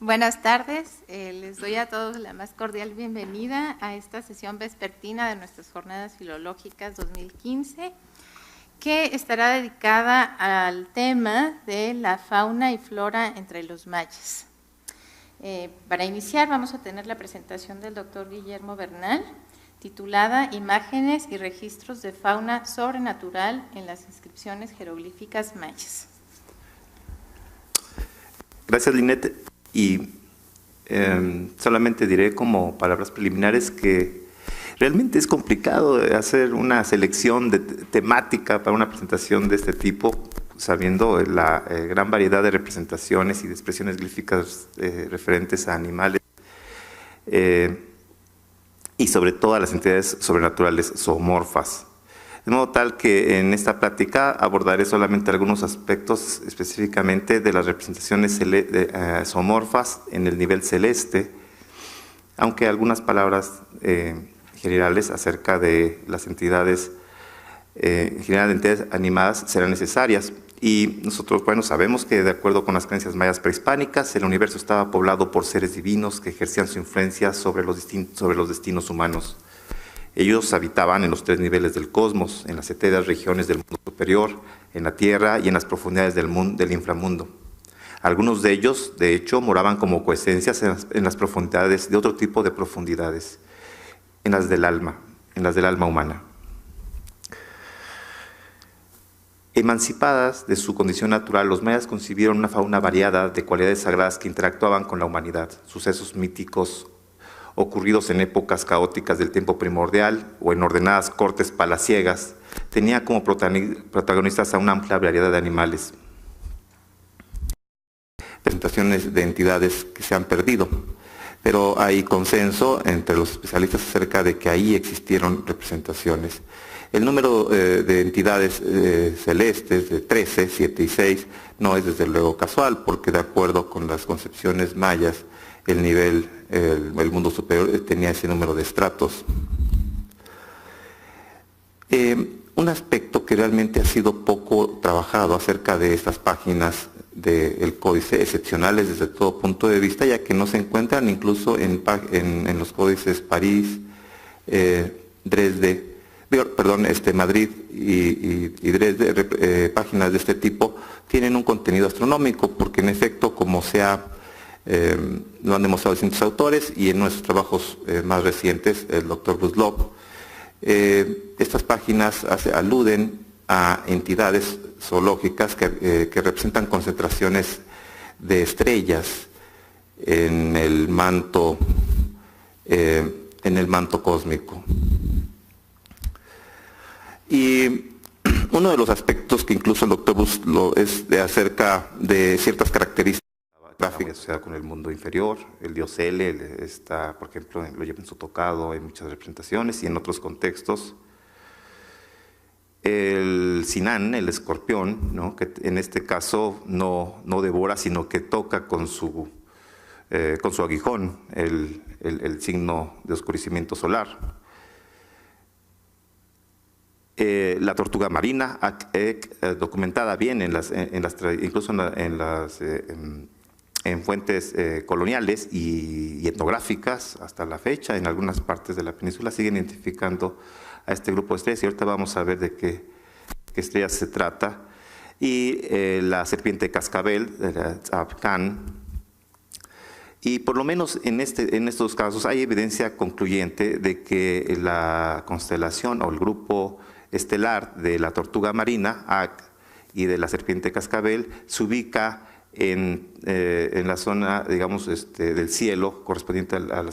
Buenas tardes, les doy a todos la más cordial bienvenida a esta sesión vespertina de nuestras Jornadas Filológicas 2015, que estará dedicada al tema de la fauna y flora entre los mayas. Para iniciar vamos a tener la presentación del doctor Guillermo Bernal, titulada Imágenes y registros de fauna sobrenatural en las inscripciones jeroglíficas mayas. Gracias, Linet. Y solamente diré como palabras preliminares que realmente es complicado hacer una selección temática para una presentación de este tipo, sabiendo la gran variedad de representaciones y de expresiones glíficas referentes a animales y sobre todo a las entidades sobrenaturales zoomorfas. De modo tal que en esta plática abordaré solamente algunos aspectos específicamente de las representaciones zoomorfas en el nivel celeste, aunque algunas palabras generales acerca de las entidades, en general de entidades animadas, serán necesarias. Y nosotros, bueno, sabemos que de acuerdo con las creencias mayas prehispánicas, el universo estaba poblado por seres divinos que ejercían su influencia sobre los destinos humanos. Ellos habitaban en los tres niveles del cosmos, en las etéreas regiones del mundo superior, en la tierra y en las profundidades del inframundo. Algunos de ellos, de hecho, moraban como coesencias en las profundidades de otro tipo de profundidades, en las del alma humana. Emancipadas de su condición natural, los mayas concibieron una fauna variada de cualidades sagradas que interactuaban con la humanidad, sucesos míticos ocurridos en épocas caóticas del tiempo primordial o en ordenadas cortes palaciegas, tenía como protagonistas a una amplia variedad de animales. Presentaciones de entidades que se han perdido, pero hay consenso entre los especialistas acerca de que ahí existieron representaciones. El número de entidades celestes, de 13, 7 y 6, no es desde luego casual, porque de acuerdo con las concepciones mayas, el mundo superior tenía ese número de estratos. Un aspecto que realmente ha sido poco trabajado acerca de estas páginas del códice, excepcionales desde todo punto de vista, ya que no se encuentran incluso en los códices París, Madrid y Dresde, páginas de este tipo, tienen un contenido astronómico, porque en efecto, como lo han demostrado distintos autores y en nuestros trabajos más recientes, el doctor Bruce, estas páginas aluden a entidades zoológicas que representan concentraciones de estrellas en el manto cósmico. Y uno de los aspectos que incluso el doctor Bruce es acerca de ciertas características gráfica asociada con el mundo inferior. El dios Ele está, por ejemplo, lo lleva en su tocado en muchas representaciones y en otros contextos. El Sinan, el escorpión, ¿no?, que en este caso no devora, sino que toca con su aguijón el signo de oscurecimiento solar. La tortuga marina, documentada bien incluso en fuentes coloniales y etnográficas hasta la fecha, en algunas partes de la península siguen identificando a este grupo de estrellas, y ahorita vamos a ver de qué estrellas se trata. Y la serpiente cascabel, la Tzapkan. Y por lo menos en estos casos hay evidencia concluyente de que la constelación o el grupo estelar de la tortuga marina, y de la serpiente cascabel, se ubica en la zona, digamos, del cielo correspondiente a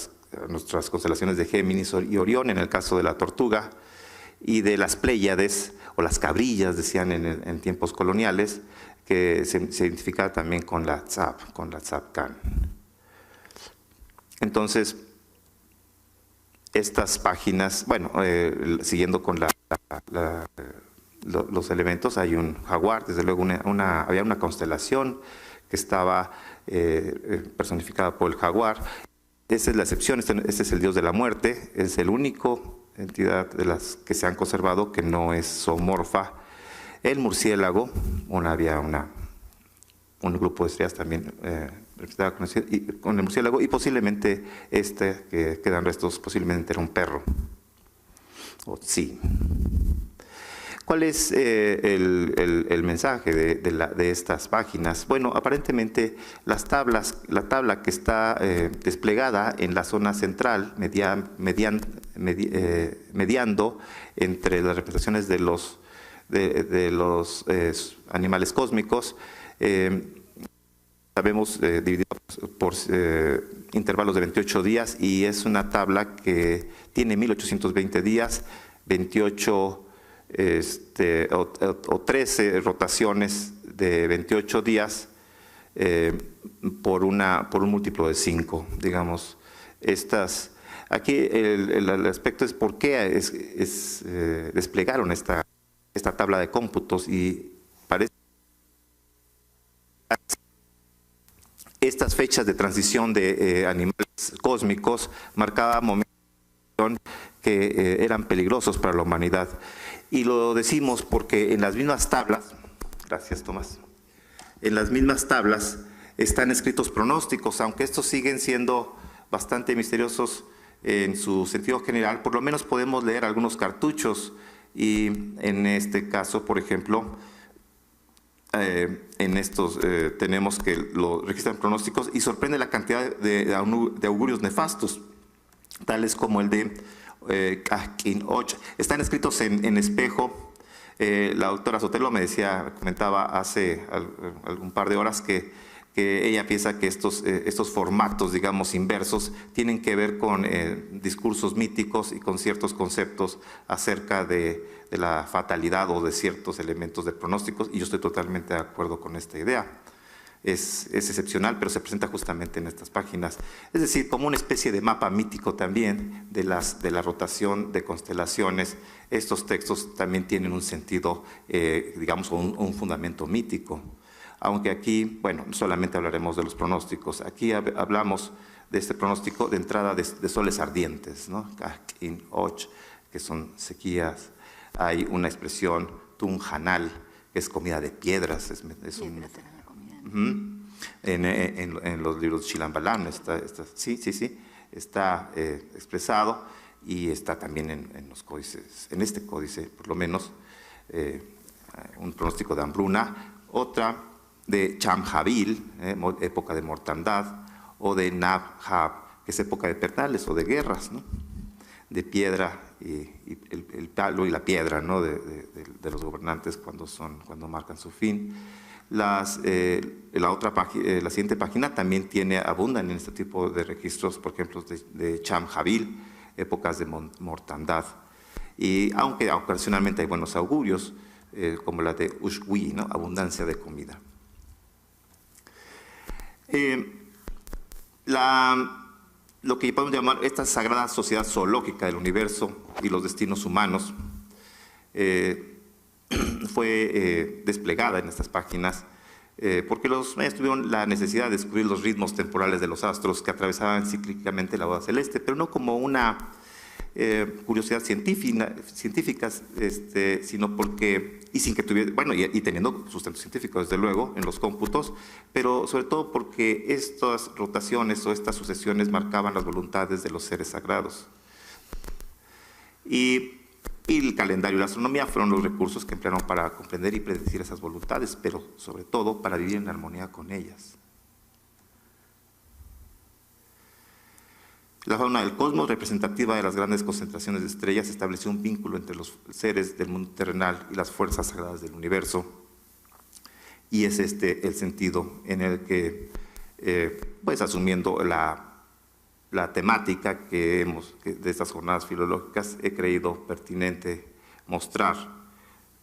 nuestras constelaciones de Géminis y Orión, en el caso de la tortuga, y de las Pléyades, o las cabrillas, decían en tiempos coloniales, que se identifica también con la Tzapkan. Entonces, estas páginas, bueno, siguiendo con los elementos, hay un jaguar, desde luego había una constelación que estaba personificada por el jaguar. Esa es la excepción, este es el dios de la muerte, es el único entidad de las que se han conservado que no es zoomorfa. El murciélago, había un grupo de estrellas también representada con el murciélago, y posiblemente que quedan restos, posiblemente era un perro. Sí. ¿Cuál es el mensaje de estas páginas? Bueno, aparentemente la tabla que está desplegada en la zona central, mediando entre las representaciones de los animales cósmicos, sabemos dividido por intervalos de 28 días, y es una tabla que tiene 1820 días, 28 o 13 rotaciones de 28 días por un múltiplo de 5, digamos. Aquí el aspecto es por qué desplegaron esta tabla de cómputos, y parece estas fechas de transición de animales cósmicos marcaban momentos que eran peligrosos para la humanidad. Y lo decimos porque en las mismas tablas, gracias Tomás, en las mismas tablas están escritos pronósticos, aunque estos siguen siendo bastante misteriosos en su sentido general. Por lo menos podemos leer algunos cartuchos, y en este caso, por ejemplo, en estos tenemos que lo registran pronósticos, y sorprende la cantidad de augurios nefastos, tales como el de Kahkin Och. Están escritos en espejo. La doctora Sotelo comentaba hace algún par de horas que ella piensa que estos formatos, digamos, inversos, tienen que ver con discursos míticos y con ciertos conceptos acerca de la fatalidad o de ciertos elementos de pronósticos, y yo estoy totalmente de acuerdo con esta idea. Es excepcional, pero se presenta justamente en estas páginas. Es decir, como una especie de mapa mítico también de la rotación de constelaciones. Estos textos también tienen un sentido, digamos, un fundamento mítico. Aunque aquí, bueno, solamente hablaremos de los pronósticos. Aquí hablamos de este pronóstico de entrada de soles ardientes, ¿no? Kahkin Och, que son sequías. Hay una expresión, Tunjanal, que es comida de piedras. En los libros de Chilambalam está expresado, y está también en los códices, en este códice por lo menos, un pronóstico de hambruna. Otra de Chamhavil, época de mortandad, o de Nabhab, que es época de pernales o de guerras, ¿no? De piedra, y el palo y la piedra, ¿no? de los gobernantes cuando marcan su fin. La siguiente página también abundan en este tipo de registros, por ejemplo, de Chamhavil, épocas de mortandad. Y aunque ocasionalmente hay buenos augurios, como la de Ushwi, ¿no? Abundancia de comida. Lo que podemos llamar esta sagrada sociedad zoológica del universo y los destinos humanos fue desplegada en estas páginas porque los mayas tuvieron la necesidad de descubrir los ritmos temporales de los astros que atravesaban cíclicamente la boda celeste, pero no como una curiosidad científica, sino porque, y sin que tuviera, bueno, y teniendo sustento científico desde luego en los cómputos, pero sobre todo porque estas rotaciones o estas sucesiones marcaban las voluntades de los seres sagrados. Y el calendario y la astronomía fueron los recursos que emplearon para comprender y predecir esas voluntades, pero sobre todo para vivir en armonía con ellas. La fauna del cosmos, representativa de las grandes concentraciones de estrellas, estableció un vínculo entre los seres del mundo terrenal y las fuerzas sagradas del universo. Y es el sentido en el que, pues asumiendo la temática de estas jornadas filológicas, he creído pertinente mostrar,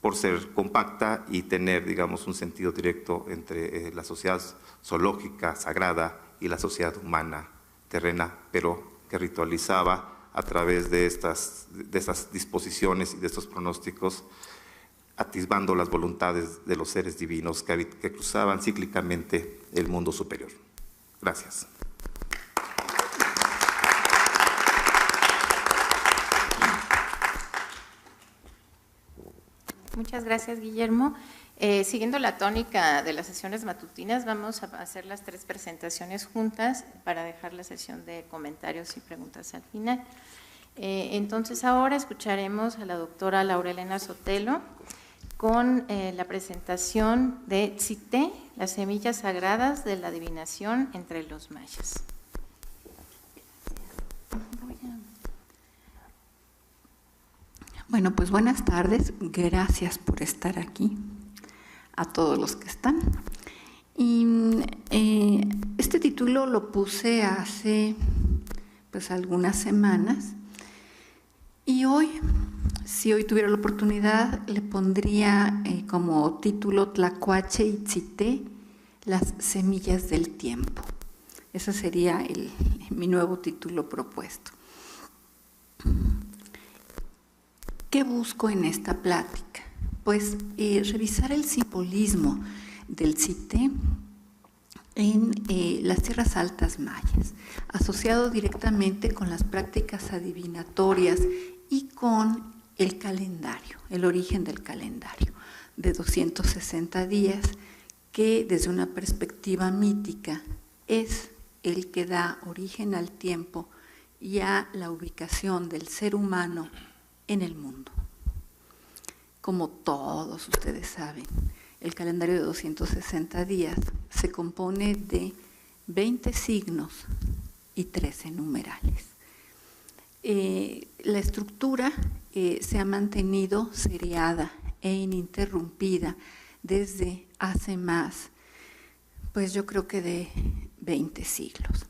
por ser compacta y tener, digamos, un sentido directo entre la sociedad zoológica sagrada y la sociedad humana terrena, pero que ritualizaba a través de estas disposiciones y de estos pronósticos, atisbando las voluntades de los seres divinos que cruzaban cíclicamente el mundo superior. Gracias. Muchas gracias, Guillermo. Siguiendo la tónica de las sesiones matutinas, vamos a hacer las 3 presentaciones juntas para dejar la sesión de comentarios y preguntas al final. Entonces, ahora escucharemos a la doctora Laura Elena Sotelo con la presentación de Tzité, las semillas sagradas de la adivinación entre los mayas. Bueno, pues buenas tardes, gracias por estar aquí, a todos los que están. Y este título lo puse hace pues algunas semanas y hoy, si hoy tuviera la oportunidad, le pondría como título Tlacuache y Tzité, las semillas del tiempo. Ese sería mi nuevo título propuesto. ¿Qué busco en esta plática? Pues revisar el simbolismo del Tzité en las tierras altas mayas, asociado directamente con las prácticas adivinatorias y con el calendario, el origen del calendario de 260 días, que desde una perspectiva mítica es el que da origen al tiempo y a la ubicación del ser humano en el mundo. Como todos ustedes saben, el calendario de 260 días se compone de 20 signos y 13 numerales. La estructura se ha mantenido seriada e ininterrumpida desde hace más, pues yo creo que de 20 siglos.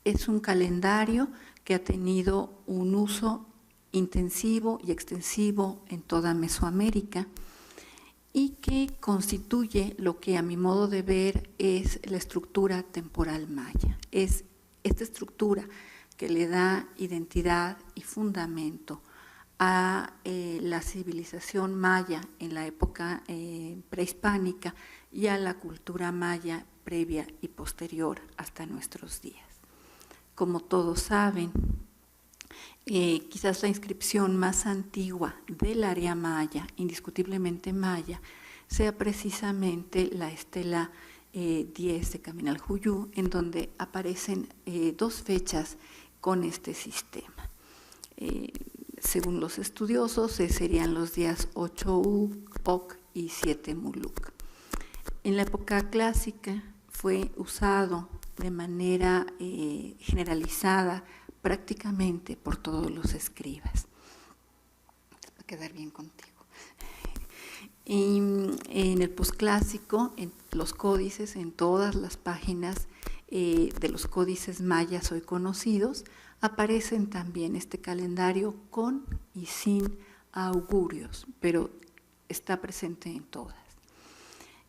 Es un calendario que ha tenido un uso intensivo y extensivo en toda Mesoamérica y que constituye lo que a mi modo de ver es la estructura temporal maya. Es esta estructura que le da identidad y fundamento a la civilización maya en la época prehispánica y a la cultura maya previa y posterior hasta nuestros días. Como todos saben, quizás la inscripción más antigua del área maya, indiscutiblemente maya, sea precisamente la estela 10 de Caminaljuyu, en donde aparecen 2 fechas con este sistema. Según los estudiosos, serían los días 8 Oc y 7 Muluk. En la época clásica fue usado de manera generalizada prácticamente por todos los escribas. Va a quedar bien contigo. Y en el posclásico, en los códices, en todas las páginas de los códices mayas hoy conocidos, aparecen también este calendario con y sin augurios, pero está presente en todas.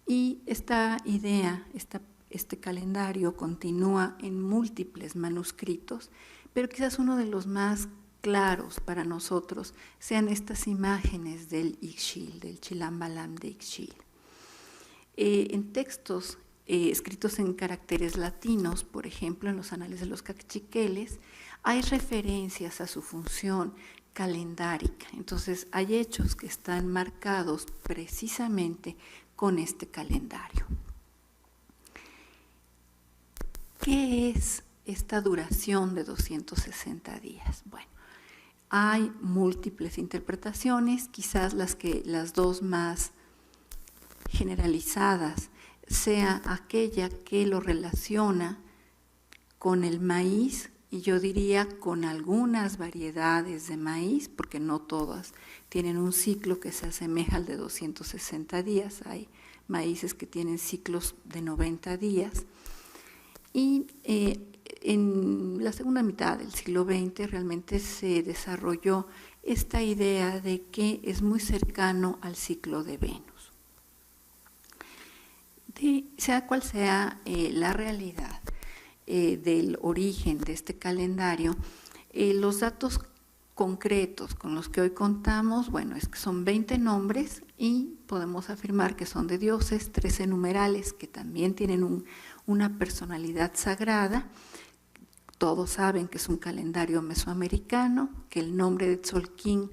Y esta idea, este calendario continúa en múltiples manuscritos, pero quizás uno de los más claros para nosotros sean estas imágenes del Ixchil, del Chilambalam de Ixchil. En textos escritos en caracteres latinos, por ejemplo en los anales de los cachiqueles, hay referencias a su función calendárica. Entonces hay hechos que están marcados precisamente con este calendario. ¿Qué es esta duración de 260 días? Bueno, hay múltiples interpretaciones, quizás las 2 más generalizadas sea aquella que lo relaciona con el maíz, y yo diría con algunas variedades de maíz, porque no todas tienen un ciclo que se asemeja al de 260 días, hay maíces que tienen ciclos de 90 días, y en la segunda mitad del siglo XX realmente se desarrolló esta idea de que es muy cercano al ciclo de Venus. Sea cual sea la realidad del origen de este calendario, los datos concretos con los que hoy contamos, bueno, es que son 20 nombres y podemos afirmar que son de dioses, 13 numerales que también tienen una personalidad sagrada. Todos saben que es un calendario mesoamericano, que el nombre de Tzolk'in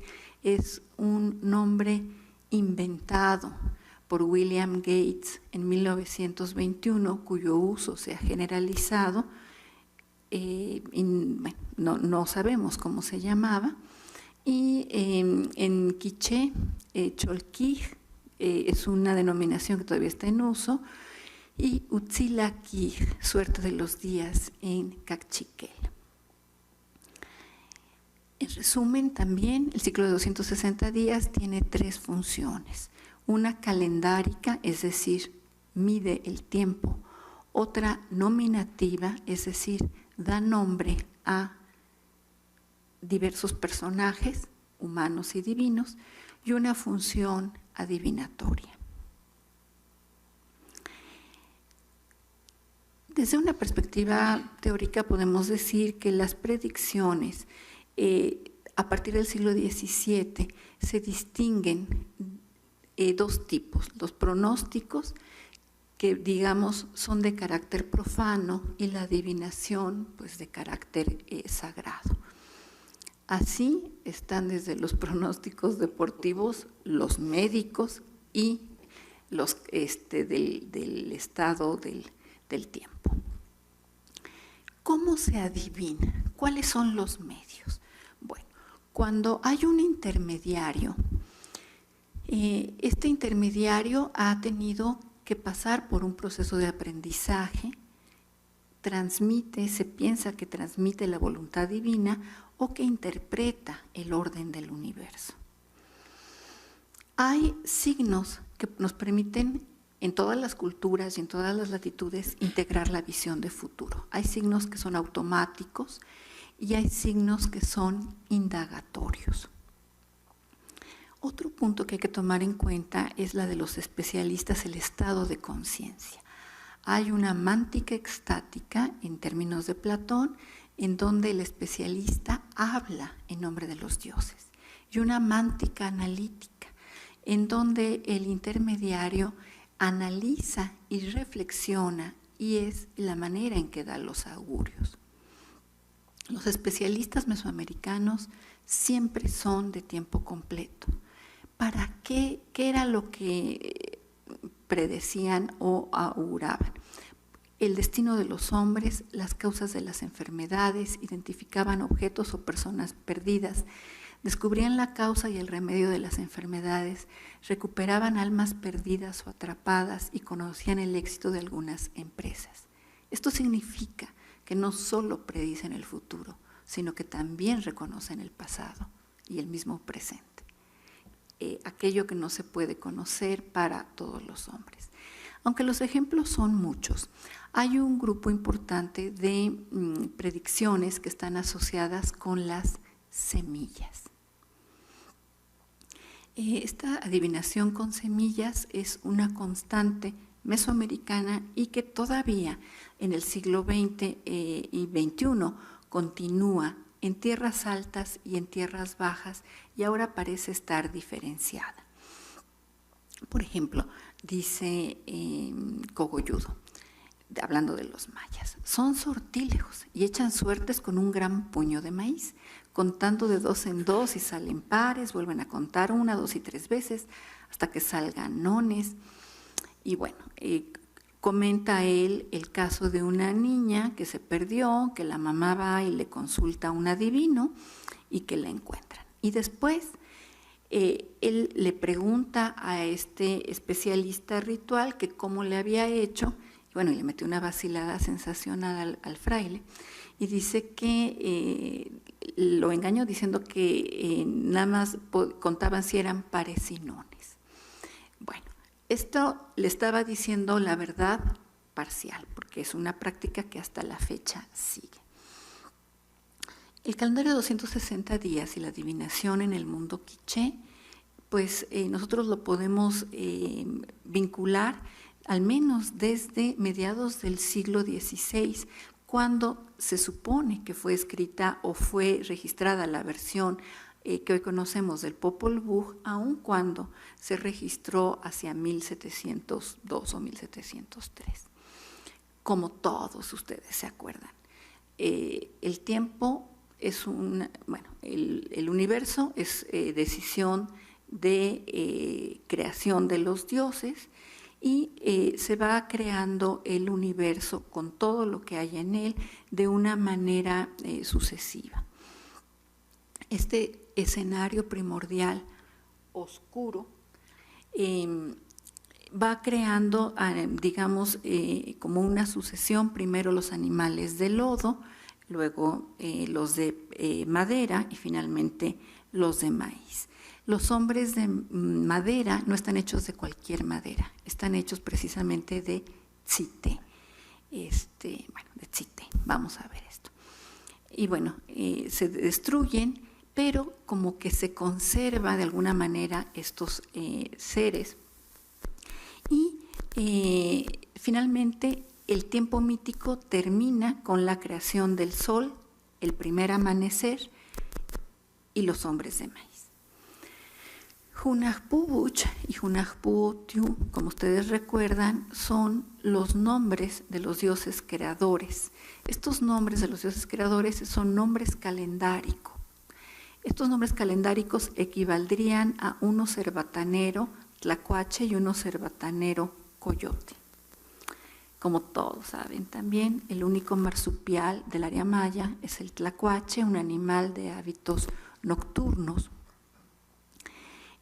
es un nombre inventado por William Gates en 1921, cuyo uso se ha generalizado. No sabemos cómo se llamaba. Y en quiché, Cholquij es una denominación que todavía está en uso, y Utzilakij, suerte de los días, en Cachiquel. En resumen, también el ciclo de 260 días tiene 3 funciones. Una calendárica, es decir, mide el tiempo. Otra nominativa, es decir, da nombre a diversos personajes, humanos y divinos, y una función adivinatoria. Desde una perspectiva teórica podemos decir que las predicciones a partir del siglo XVII se distinguen 2 tipos: los pronósticos, que digamos son de carácter profano, y la adivinación pues de carácter sagrado. Así están desde los pronósticos deportivos, los médicos y los del estado del tiempo. ¿Cómo se adivina? ¿Cuáles son los medios? Bueno, cuando hay un intermediario, este intermediario ha tenido que pasar por un proceso de aprendizaje, se piensa que transmite la voluntad divina o que interpreta el orden del universo. Hay signos que nos permiten en todas las culturas y en todas las latitudes integrar la visión de futuro. Hay signos que son automáticos y hay signos que son indagatorios. Otro punto que hay que tomar en cuenta es la de los especialistas, el estado de conciencia. Hay una mántica extática, en términos de Platón, en donde el especialista habla en nombre de los dioses, y una mántica analítica, en donde el intermediario analiza y reflexiona, y es la manera en que da los augurios. Los especialistas mesoamericanos siempre son de tiempo completo. ¿Para qué? ¿Qué era lo que predecían o auguraban? El destino de los hombres, las causas de las enfermedades, identificaban objetos o personas perdidas, descubrían la causa y el remedio de las enfermedades, recuperaban almas perdidas o atrapadas y conocían el éxito de algunas empresas. Esto significa que no solo predicen el futuro, sino que también reconocen el pasado y el mismo presente. Aquello que no se puede conocer para todos los hombres. Aunque los ejemplos son muchos, hay un grupo importante de predicciones que están asociadas con las semillas. Esta adivinación con semillas es una constante mesoamericana y que todavía en el siglo XX y XXI continúa en tierras altas y en tierras bajas, y ahora parece estar diferenciada. Por ejemplo, dice Cogolludo, hablando de los mayas: son sortílegos y echan suertes con un gran puño de maíz, contando de 2 en 2 y salen pares, vuelven a contar 1, 2 y 3 veces hasta que salgan nones. Y bueno, comenta él el caso de una niña que se perdió, que la mamá va y le consulta a un adivino y que la encuentran. Y después él le pregunta a este especialista ritual que cómo le había hecho, y bueno, y le metió una vacilada sensacional al fraile, y dice que lo engañó diciendo que nada más contaban si eran pares y nones. Bueno, esto le estaba diciendo la verdad parcial, porque es una práctica que hasta la fecha sigue. El calendario de 260 días y la adivinación en el mundo quiché, pues nosotros lo podemos vincular al menos desde mediados del siglo XVI, cuando se supone que fue escrita o fue registrada la versión que hoy conocemos del Popol Vuh, aun cuando se registró hacia 1702 o 1703. Como todos ustedes se acuerdan, el tiempo el universo es decisión de creación de los dioses, y se va creando el universo con todo lo que hay en él de una manera sucesiva. Este escenario primordial oscuro va creando, digamos, como una sucesión, primero los animales de lodo, luego los de madera y finalmente los de maíz. Los hombres de madera no están hechos de cualquier madera, están hechos precisamente de tzité. De tzité, vamos a ver esto. Y bueno, se destruyen, pero como que se conserva de alguna manera estos seres. Y finalmente el tiempo mítico termina con la creación del sol, el primer amanecer y los hombres de maíz. Hunahpu-Buch y Hunahpu-Tiu, como ustedes recuerdan, son los nombres de los dioses creadores. Estos nombres de los dioses creadores son nombres calendáricos. Estos nombres calendáricos equivaldrían a uno cerbatanero, tlacuache, y uno cerbatanero, coyote. Como todos saben también, el único marsupial del área maya es el tlacuache, un animal de hábitos nocturnos,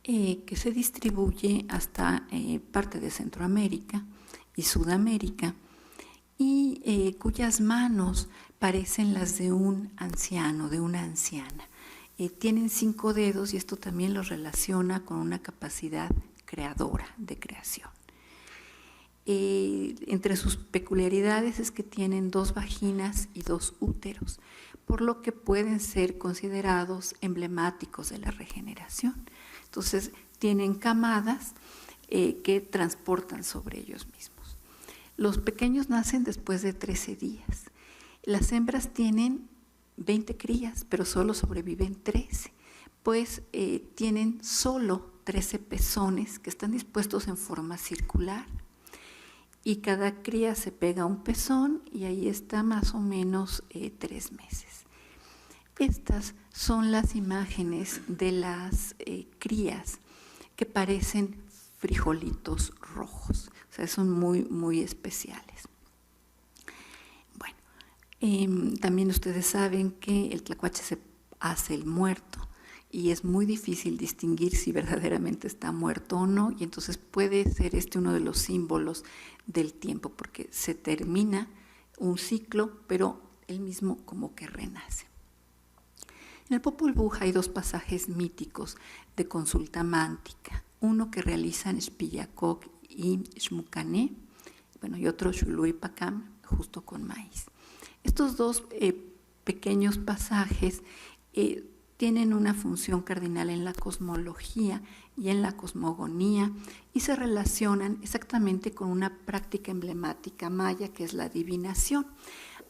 que se distribuye hasta parte de Centroamérica y Sudamérica, y cuyas manos parecen las de un anciano, de una anciana. Tienen 5 dedos y esto también los relaciona con una capacidad creadora, de creación. Entre sus peculiaridades es que tienen 2 vaginas y 2 úteros, por lo que pueden ser considerados emblemáticos de la regeneración. Entonces, tienen camadas que transportan sobre ellos mismos. Los pequeños nacen después de 13 días. Las hembras tienen 20 crías, pero solo sobreviven 13, pues tienen solo 13 pezones que están dispuestos en forma circular. Y cada cría se pega a un pezón y ahí está más o menos 3 meses. Estas son las imágenes de las crías que parecen frijolitos rojos, o sea, son muy, muy especiales. Bueno, también ustedes saben que el tlacuache se hace el muerto y es muy difícil distinguir si verdaderamente está muerto o no, y entonces puede ser uno de los símbolos del tiempo, porque se termina un ciclo, pero él mismo como que renace. En el Popol Vuh hay 2 pasajes míticos de consulta mántica, uno que realizan Xpillacoc y Xmucané, y otro Xului Pacam, justo con maíz. Estos 2 pequeños pasajes tienen una función cardinal en la cosmología y en la cosmogonía y se relacionan exactamente con una práctica emblemática maya que es la adivinación.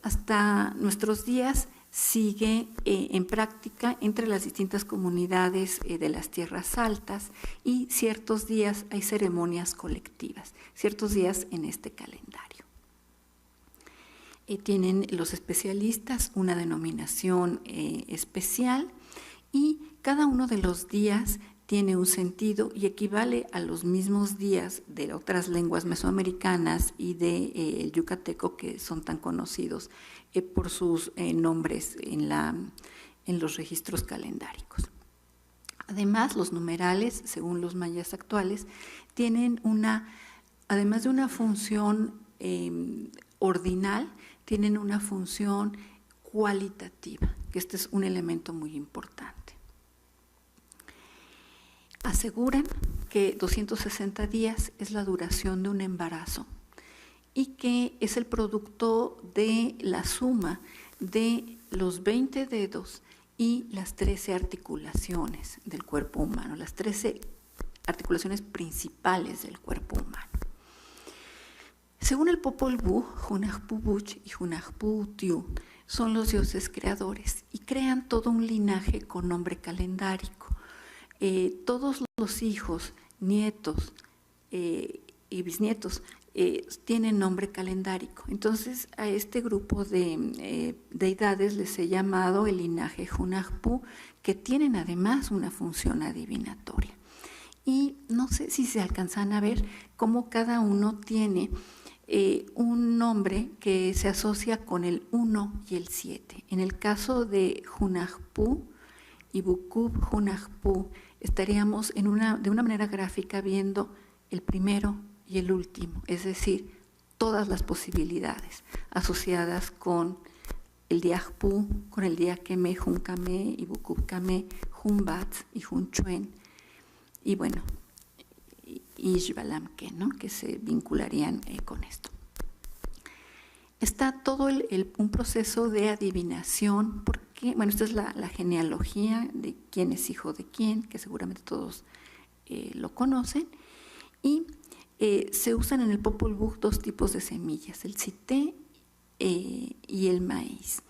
Hasta nuestros días sigue en práctica entre las distintas comunidades de las tierras altas, y ciertos días hay ceremonias colectivas, ciertos días en este calendario. Tienen los especialistas una denominación especial, y cada uno de los días tiene un sentido y equivale a los mismos días de otras lenguas mesoamericanas y del yucateco, que son tan conocidos por sus nombres en los registros calendáricos. Además, los numerales, según los mayas actuales, tienen además de una función ordinal, tienen una función cualitativa, que este es un elemento muy importante. Aseguran que 260 días es la duración de un embarazo y que es el producto de la suma de los 20 dedos y las 13 articulaciones del cuerpo humano, las 13 articulaciones principales del cuerpo humano. Según el Popol Vuh, Hunahpu-Buch y Hunahpu-Tiu son los dioses creadores y crean todo un linaje con nombre calendárico. Todos los hijos, nietos y y bisnietos tienen nombre calendárico. Entonces, a este grupo de deidades les he llamado el linaje Hunahpu, que tienen además una función adivinatoria. Y no sé si se alcanzan a ver cómo cada uno tiene un nombre que se asocia con el 1 y el 7. En el caso de Hunahpu y Bukub Hunahpu, estaríamos de una manera gráfica viendo el primero y el último, es decir, todas las posibilidades asociadas con el Diajpu, con el Diakeme, Junkame y Bukubkame, Junbatz y Junchuen, y bueno, y Ishbalamke, ¿no?, que se vincularían con esto. Está todo un proceso de adivinación, porque, bueno, esta es la genealogía de quién es hijo de quién, que seguramente todos lo conocen, y se usan en el Popol Vuh dos tipos de semillas, el tzité y el maíz.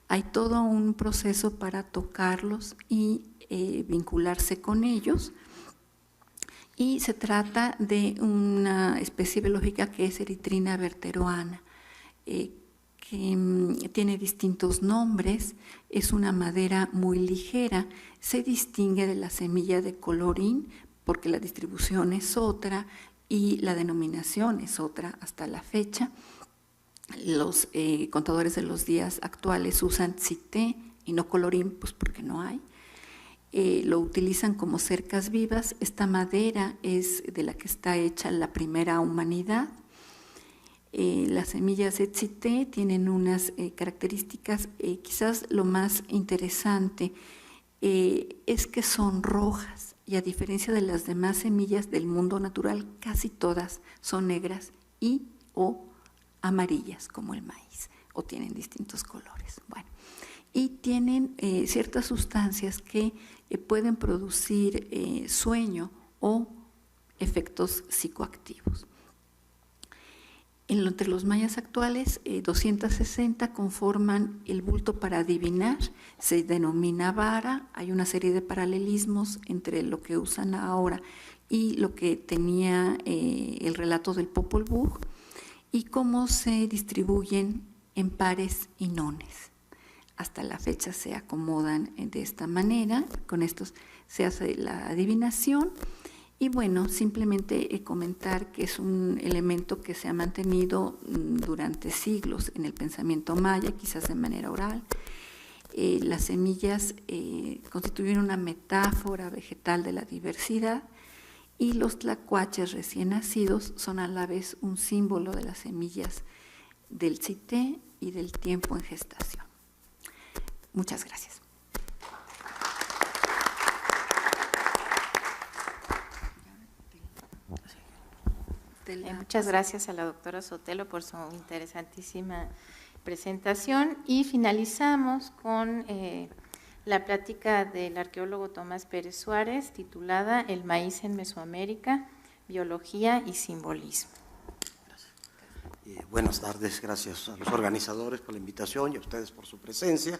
Hay todo un proceso para tocarlos y vincularse con ellos, y se trata de una especie biológica que es Erythrina berteroana, que tiene distintos nombres, es una madera muy ligera, se distingue de la semilla de colorín porque la distribución es otra y la denominación es otra hasta la fecha. Los contadores de los días actuales usan tzité y no colorín, pues porque no hay. Lo utilizan como cercas vivas. Esta madera es de la que está hecha la primera humanidad. Las semillas de tzité tienen unas características, quizás lo más interesante es que son rojas, y a diferencia de las demás semillas del mundo natural, casi todas son negras y o amarillas como el maíz, o tienen distintos colores. Bueno, y tienen ciertas sustancias que pueden producir sueño o efectos psicoactivos. Entre los mayas actuales, 260 conforman el bulto para adivinar, se denomina vara. Hay una serie de paralelismos entre lo que usan ahora y lo que tenía el relato del Popol Vuh, y cómo se distribuyen en pares y nones. Hasta la fecha se acomodan de esta manera, con estos se hace la adivinación. Y bueno, simplemente comentar que es un elemento que se ha mantenido durante siglos en el pensamiento maya, quizás de manera oral. Las semillas constituyen una metáfora vegetal de la diversidad, y los tlacuaches recién nacidos son a la vez un símbolo de las semillas del tzité y del tiempo en gestación. Muchas gracias. Muchas gracias a la doctora Sotelo por su interesantísima presentación, y finalizamos con la plática del arqueólogo Tomás Pérez Suárez, titulada El maíz en Mesoamérica, biología y simbolismo. Buenas tardes, gracias a los organizadores por la invitación y a ustedes por su presencia.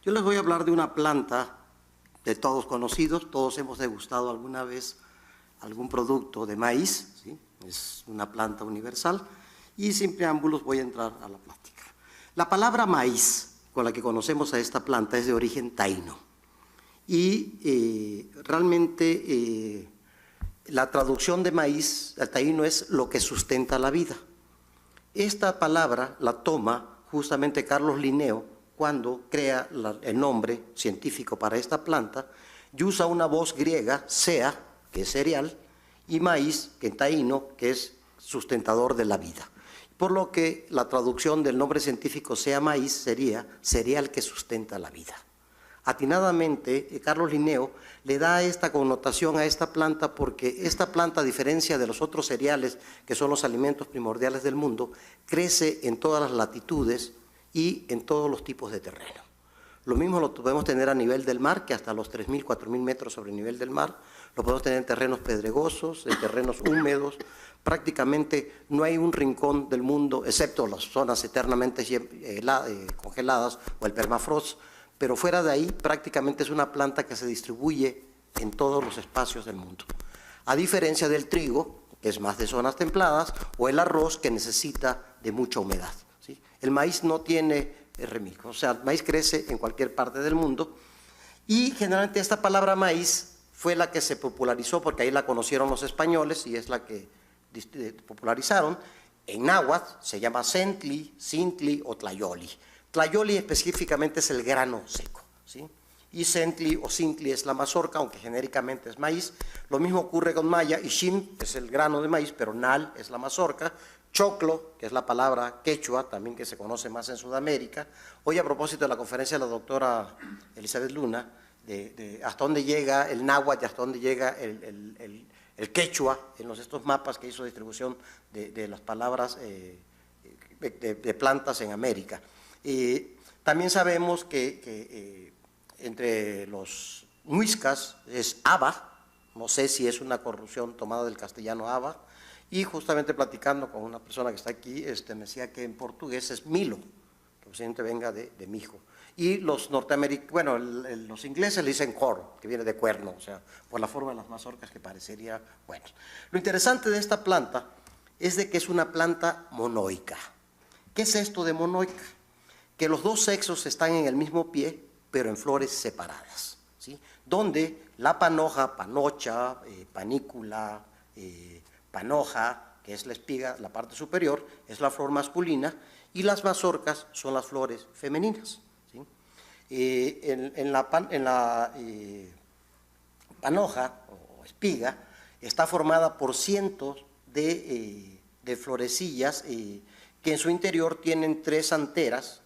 Yo les voy a hablar de una planta de todos conocidos, todos hemos degustado alguna vez algún producto de maíz, ¿sí? Es una planta universal, y sin preámbulos voy a entrar a la plática. La palabra maíz con la que conocemos a esta planta es de origen taíno, y realmente la traducción de maíz al taíno es lo que sustenta la vida. Esta palabra la toma justamente Carlos Linneo cuando crea el nombre científico para esta planta, y usa una voz griega, sea, que es cereal, y maíz, que en taíno, que es sustentador de la vida. Por lo que la traducción del nombre científico sea maíz sería cereal que sustenta la vida. Atinadamente, Carlos Linneo le da esta connotación a esta planta porque esta planta, a diferencia de los otros cereales, que son los alimentos primordiales del mundo, crece en todas las latitudes y en todos los tipos de terreno. Lo mismo lo podemos tener a nivel del mar, que hasta los 3.000, 4.000 metros sobre el nivel del mar. Lo podemos tener en terrenos pedregosos, en terrenos húmedos. Prácticamente no hay un rincón del mundo, excepto las zonas eternamente congeladas o el permafrost, pero fuera de ahí prácticamente es una planta que se distribuye en todos los espacios del mundo. A diferencia del trigo, que es más de zonas templadas, o el arroz, que necesita de mucha humedad, ¿sí? El maíz no tiene remilgos, o sea, el maíz crece en cualquier parte del mundo, y generalmente esta palabra maíz fue la que se popularizó, porque ahí la conocieron los españoles, y es la que popularizaron. En náhuatl se llama centli, cintli o tlayoli. Tlayoli específicamente es el grano seco, ¿sí? Y centli o cintli es la mazorca, aunque genéricamente es maíz. Lo mismo ocurre con maya, y shin es el grano de maíz, pero nal es la mazorca. Choclo, que es la palabra quechua, también que se conoce más en Sudamérica. Hoy, a propósito de la conferencia de la doctora Elizabeth Luna, de hasta dónde llega el náhuatl y hasta dónde llega el quechua, en estos mapas que hizo distribución de las palabras de plantas en América. También sabemos que entre los muiscas es haba, no sé si es una corrupción tomada del castellano haba, y justamente platicando con una persona que está aquí, me decía que en portugués es milo, que posiblemente venga de mijo. Y los norteamericanos, bueno, los ingleses le dicen corn, que viene de cuerno, o sea, por la forma de las mazorcas que parecería bueno. Lo interesante de esta planta es de que es una planta monoica. ¿Qué es esto de monoica? Que los dos sexos están en el mismo pie, pero en flores separadas, ¿sí? Donde la panoja, panocha, panícula, panoja, que es la espiga, la parte superior, es la flor masculina, y las mazorcas son las flores femeninas, ¿sí? En la panoja o espiga está formada por cientos de florecillas que en su interior tienen 3 anteras,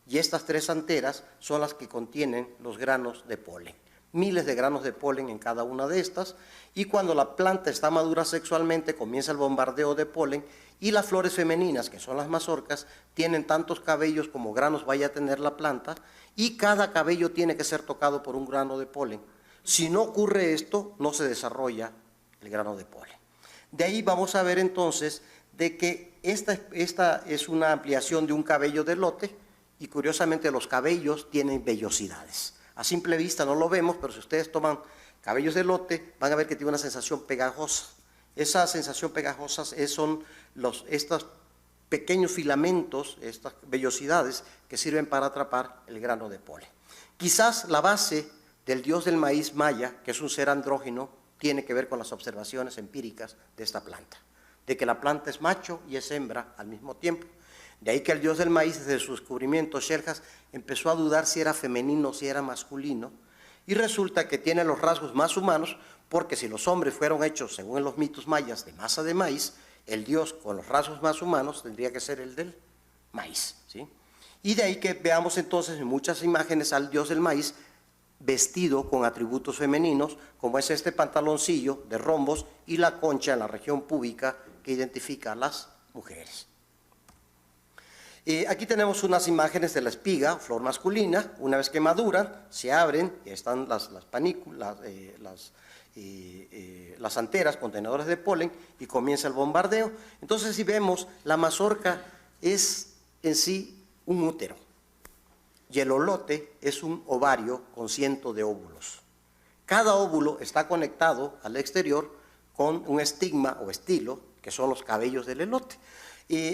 y estas 3 anteras son las que contienen los granos de polen. Miles de granos de polen en cada una de estas, y cuando la planta está madura sexualmente comienza el bombardeo de polen, y las flores femeninas, que son las mazorcas, tienen tantos cabellos como granos vaya a tener la planta, y cada cabello tiene que ser tocado por un grano de polen. Si no ocurre esto, no se desarrolla el grano de polen. De ahí vamos a ver entonces de que esta es una ampliación de un cabello de elote, y curiosamente los cabellos tienen vellosidades. A simple vista no lo vemos, pero si ustedes toman cabellos de elote, van a ver que tiene una sensación pegajosa. Esa sensación pegajosa son estos pequeños filamentos, estas vellosidades que sirven para atrapar el grano de polen. Quizás la base del dios del maíz maya, que es un ser andrógino, tiene que ver con las observaciones empíricas de esta planta, de que la planta es macho y es hembra al mismo tiempo. De ahí que el dios del maíz, desde su descubrimiento, Xerxes, empezó a dudar si era femenino o si era masculino, y resulta que tiene los rasgos más humanos, porque si los hombres fueron hechos, según los mitos mayas, de masa de maíz, el dios con los rasgos más humanos tendría que ser el del maíz, ¿sí? Y de ahí que veamos entonces en muchas imágenes al dios del maíz vestido con atributos femeninos, como es este pantaloncillo de rombos y la concha en la región púbica que identifica a las mujeres. Aquí tenemos unas imágenes de la espiga, flor masculina. Una vez que maduran, se abren, y están las panículas, las anteras, contenedores de polen, y comienza el bombardeo. Entonces, si vemos, la mazorca es en sí un útero, y el olote es un ovario con cientos de óvulos. Cada óvulo está conectado al exterior con un estigma o estilo, que son los cabellos del elote.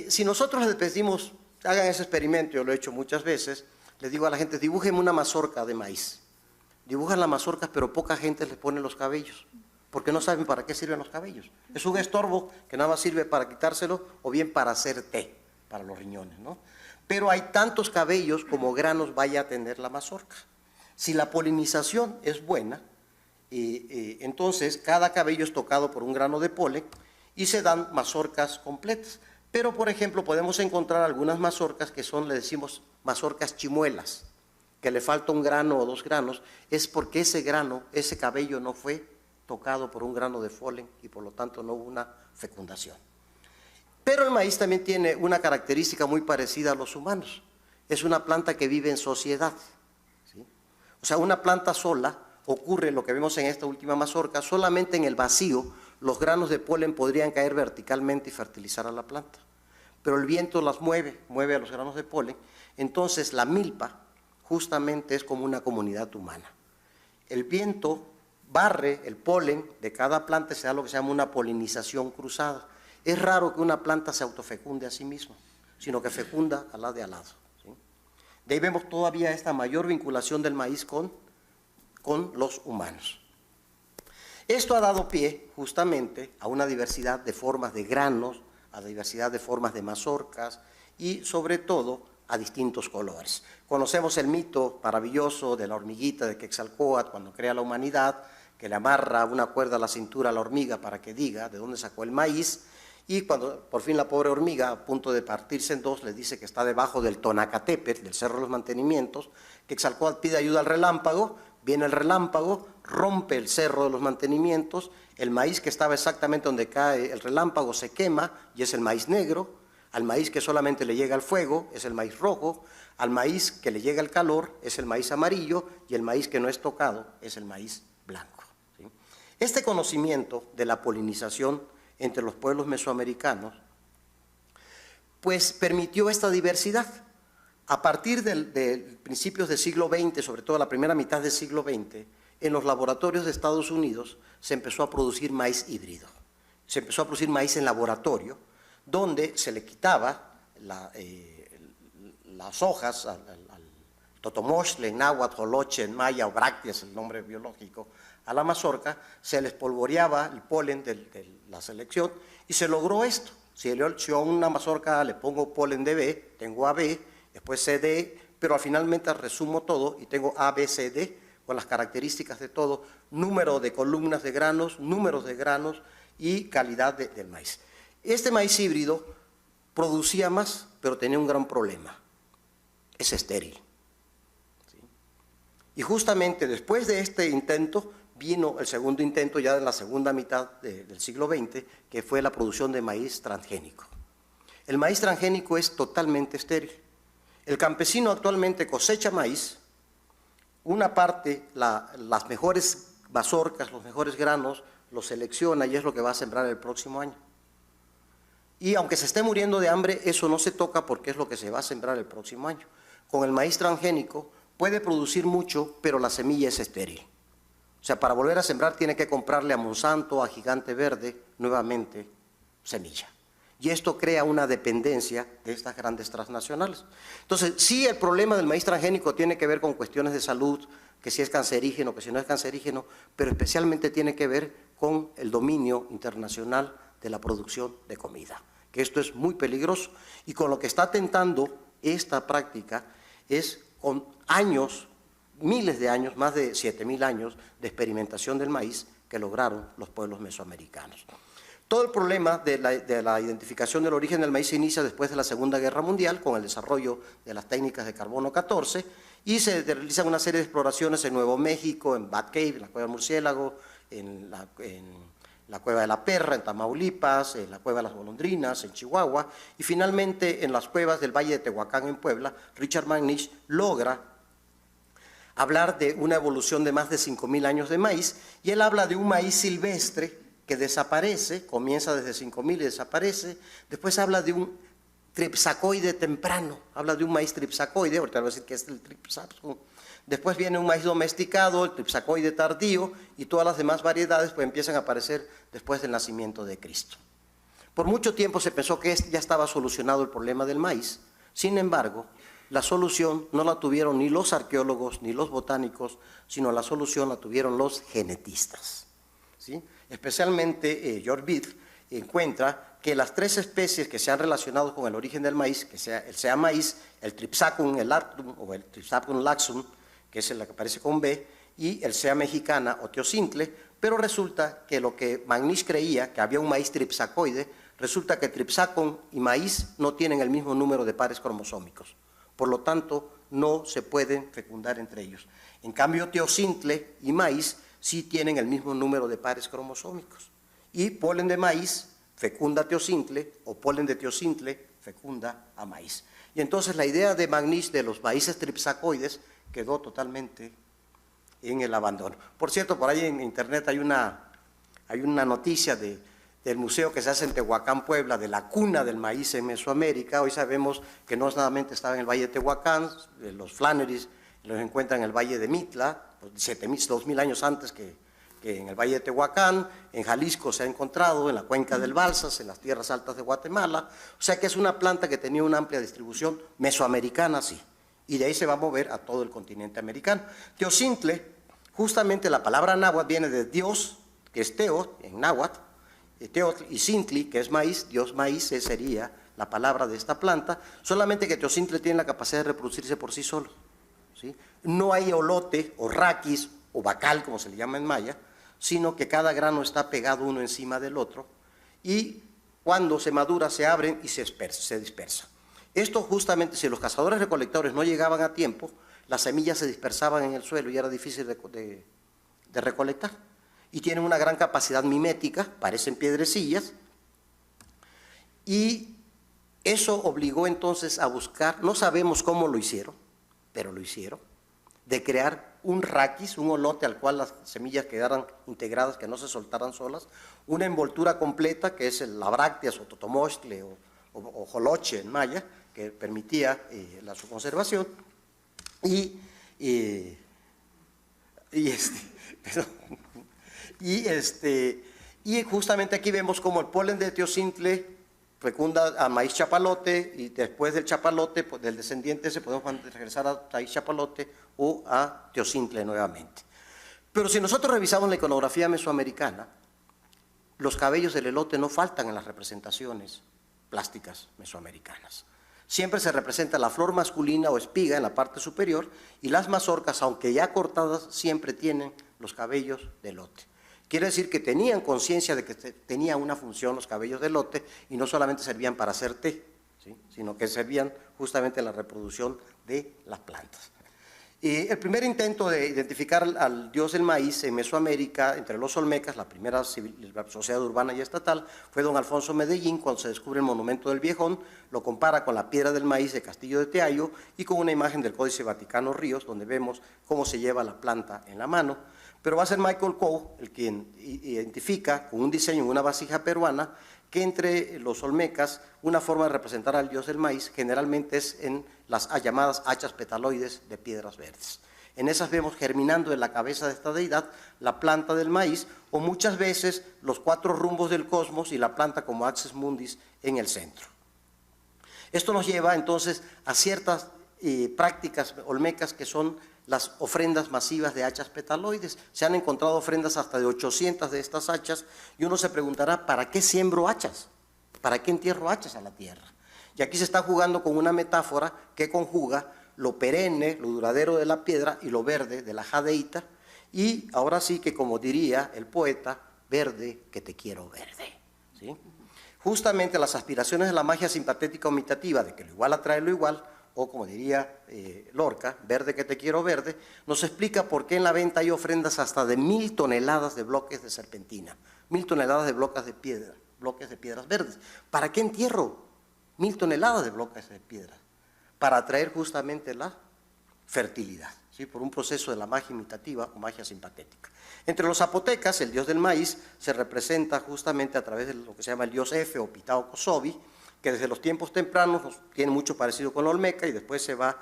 Si nosotros les pedimos, hagan ese experimento, yo lo he hecho muchas veces, les digo a la gente, dibújenme una mazorca de maíz. Dibujan las mazorcas, pero poca gente les pone los cabellos, porque no saben para qué sirven los cabellos. Es un estorbo que nada más sirve para quitárselo, o bien para hacer té, para los riñones, ¿no? Pero hay tantos cabellos como granos vaya a tener la mazorca. Si la polinización es buena, entonces cada cabello es tocado por un grano de polen y se dan mazorcas completas. Pero, por ejemplo, podemos encontrar algunas mazorcas que son, le decimos, mazorcas chimuelas, que le falta un grano o 2 granos, es porque ese grano, ese cabello no fue tocado por un grano de polen y por lo tanto no hubo una fecundación. Pero el maíz también tiene una característica muy parecida a los humanos. Es una planta que vive en sociedad, ¿sí? O sea, una planta sola, ocurre lo que vemos en esta última mazorca, solamente en el vacío los granos de polen podrían caer verticalmente y fertilizar a la planta. Pero el viento las mueve a los granos de polen, entonces la milpa justamente es como una comunidad humana. El viento barre el polen de cada planta, se da lo que se llama una polinización cruzada. Es raro que una planta se autofecunde a sí misma, sino que fecunda a la de al lado, ¿sí? De ahí vemos todavía esta mayor vinculación del maíz con los humanos. Esto ha dado pie justamente a una diversidad de formas de granos, a la diversidad de formas de mazorcas y sobre todo a distintos colores. Conocemos el mito maravilloso de la hormiguita de Quetzalcóatl cuando crea la humanidad, que le amarra una cuerda a la cintura a la hormiga para que diga de dónde sacó el maíz, y cuando por fin la pobre hormiga, a punto de partirse en dos, le dice que está debajo del Tonacatépetl, del Cerro de los Mantenimientos, Quetzalcóatl pide ayuda al relámpago, viene el relámpago, rompe el Cerro de los Mantenimientos, el maíz que estaba exactamente donde cae el relámpago se quema y es el maíz negro, al maíz que solamente le llega el fuego es el maíz rojo, al maíz que le llega el calor es el maíz amarillo y el maíz que no es tocado es el maíz blanco, ¿sí? Este conocimiento de la polinización entre los pueblos mesoamericanos pues permitió esta diversidad. A partir de principios del siglo XX, sobre todo la primera mitad del siglo XX, en los laboratorios de Estados Unidos se empezó a producir maíz híbrido. Se empezó a producir maíz en laboratorio, donde se le quitaba las hojas al totomoxtle en náhuatl, joloche en maya o bráctea es el nombre biológico, a la mazorca, se les polvoreaba el polen de la selección y se logró esto. Si yo a una mazorca le pongo polen de B, tengo AB, después CD, pero finalmente resumo todo y tengo ABCD con las características de todo, número de columnas de granos, números de granos y calidad del maíz. Este maíz híbrido producía más, pero tenía un gran problema, es estéril, ¿sí? Y justamente después de este intento vino el segundo intento ya en la segunda mitad del siglo XX, que fue la producción de maíz transgénico. El maíz transgénico es totalmente estéril. El campesino actualmente cosecha maíz, una parte, las mejores mazorcas, los mejores granos, los selecciona y es lo que va a sembrar el próximo año. Y aunque se esté muriendo de hambre, eso no se toca porque es lo que se va a sembrar el próximo año. Con el maíz transgénico puede producir mucho, pero la semilla es estéril. O sea, para volver a sembrar tiene que comprarle a Monsanto, a Gigante Verde, nuevamente semilla. Y esto crea una dependencia de estas grandes transnacionales. Entonces, sí, el problema del maíz transgénico tiene que ver con cuestiones de salud, que si es cancerígeno, que si no es cancerígeno, pero especialmente tiene que ver con el dominio internacional de la producción de comida, que esto es muy peligroso. Y con lo que está atentando esta práctica es con años, miles de años, más de 7.000 años de experimentación del maíz que lograron los pueblos mesoamericanos. Todo el problema de la identificación del origen del maíz se inicia después de la Segunda Guerra Mundial con el desarrollo de las técnicas de carbono 14 y se realizan una serie de exploraciones en Nuevo México, en Bat Cave, en la Cueva del Murciélago, en la Cueva de la Perra, en Tamaulipas, en la Cueva de las Golondrinas, en Chihuahua, y finalmente en las cuevas del Valle de Tehuacán, en Puebla, Richard McNish logra hablar de una evolución de más de 5.000 años de maíz, y él habla de un maíz silvestre que desaparece, comienza desde 5.000 y desaparece, después habla de un tripsacoide temprano, habla de un maíz tripsacoide, ahorita voy a decir que es el tripsapsum. Después viene un maíz domesticado, el tripsacoide tardío, y todas las demás variedades pues empiezan a aparecer después del nacimiento de Cristo. Por mucho tiempo se pensó que ya estaba solucionado el problema del maíz, sin embargo, la solución no la tuvieron ni los arqueólogos ni los botánicos, sino la solución la tuvieron los genetistas, ¿sí? Especialmente George Beard encuentra que las 3 especies que se han relacionado con el origen del maíz, que sea el sea maíz, el Tripsacum elatum o el Tripsacum laxum, que es el que aparece con B, y el sea mexicana o teocintle, pero resulta que lo que McNish creía, que había un maíz tripsacoide, resulta que Tripsacum y maíz no tienen el mismo número de pares cromosómicos, por lo tanto no se pueden fecundar entre ellos. En cambio, teocintle y maíz sí tienen el mismo número de pares cromosómicos, y polen de maíz fecunda teocintle o polen de teocintle fecunda a maíz. Y entonces la idea de McNish de los maíces tripsacoides quedó totalmente en el abandono. Por cierto, por ahí en internet hay una noticia del museo que se hace en Tehuacán, Puebla, de la cuna del maíz en Mesoamérica. Hoy sabemos que no solamente estaba en el Valle de Tehuacán, los Flannerys los encuentran en el Valle de Mitla, 2.000 años antes que que en el Valle de Tehuacán, en Jalisco se ha encontrado, en la cuenca del Balsas, en las tierras altas de Guatemala. O sea que es una planta que tenía una amplia distribución mesoamericana, sí. Y de ahí se va a mover a todo el continente americano. Teocintle, justamente la palabra náhuatl viene de Dios, que es Teo, en náhuatl, Teotl, y Cintli, que es maíz, Dios maíz, sería la palabra de esta planta, solamente que Teocintle tiene la capacidad de reproducirse por sí solo, ¿sí? No hay olote, o raquis, o bacal, como se le llama en maya, sino que cada grano está pegado uno encima del otro, y cuando se madura se abren y se dispersa. Esto justamente, si los cazadores recolectores no llegaban a tiempo, las semillas se dispersaban en el suelo y era difícil de recolectar. Y tienen una gran capacidad mimética, parecen piedrecillas, y eso obligó entonces a buscar, no sabemos cómo lo hicieron, pero lo hicieron, de crear un raquis, un olote al cual las semillas quedaran integradas, que no se soltaran solas, una envoltura completa, que es la brácteas o totomostle o joloche en maya, que permitía su conservación, y justamente aquí vemos como el polen de Teocintle fecunda a maíz chapalote, y después del chapalote, pues, del descendiente ese, podemos regresar a maíz chapalote o a Teocintle nuevamente. Pero si nosotros revisamos la iconografía mesoamericana, los cabellos del elote no faltan en las representaciones plásticas mesoamericanas. Siempre se representa la flor masculina o espiga en la parte superior, y las mazorcas, aunque ya cortadas, siempre tienen los cabellos de elote. Quiere decir que tenían conciencia de que tenía una función los cabellos de elote, y no solamente servían para hacer té, ¿sí?, sino que servían justamente en la reproducción de las plantas. El primer intento de identificar al dios del maíz en Mesoamérica, entre los olmecas, la primera sociedad urbana y estatal, fue don Alfonso Medellín, cuando se descubre el monumento del Viejón, lo compara con la piedra del maíz de Castillo de Teayo y con una imagen del Códice Vaticano Ríos, donde vemos cómo se lleva la planta en la mano. Pero va a ser Michael Coe el quien identifica con un diseño en una vasija peruana que entre los olmecas una forma de representar al dios del maíz generalmente es en las llamadas hachas petaloides de piedras verdes. En esas vemos germinando en la cabeza de esta deidad la planta del maíz, o muchas veces los 4 rumbos del cosmos y la planta como Axis Mundis en el centro. Esto nos lleva entonces a ciertas prácticas olmecas que son las ofrendas masivas de hachas petaloides. Se han encontrado ofrendas hasta de 800 de estas hachas, y uno se preguntará, ¿para qué siembro hachas? ¿Para qué entierro hachas a la tierra? Y aquí se está jugando con una metáfora que conjuga lo perenne, lo duradero de la piedra, y lo verde de la jadeíta, y ahora sí que, como diría el poeta, verde que te quiero verde, ¿sí? Justamente las aspiraciones de la magia simpatética o imitativa, de que lo igual atrae lo igual, o como diría Lorca, verde que te quiero verde, nos explica por qué en la venta hay ofrendas hasta de 1000 toneladas de bloques de serpentina, 1000 toneladas de bloques de piedras verdes. ¿Para qué entierro 1000 toneladas de bloques de piedra? Para atraer justamente la fertilidad, ¿sí?, por un proceso de la magia imitativa o magia simpatética. Entre los zapotecas, el dios del maíz se representa justamente a través de lo que se llama el dios Efe o Pitao Kosovi, que desde los tiempos tempranos tiene mucho parecido con la olmeca y después se va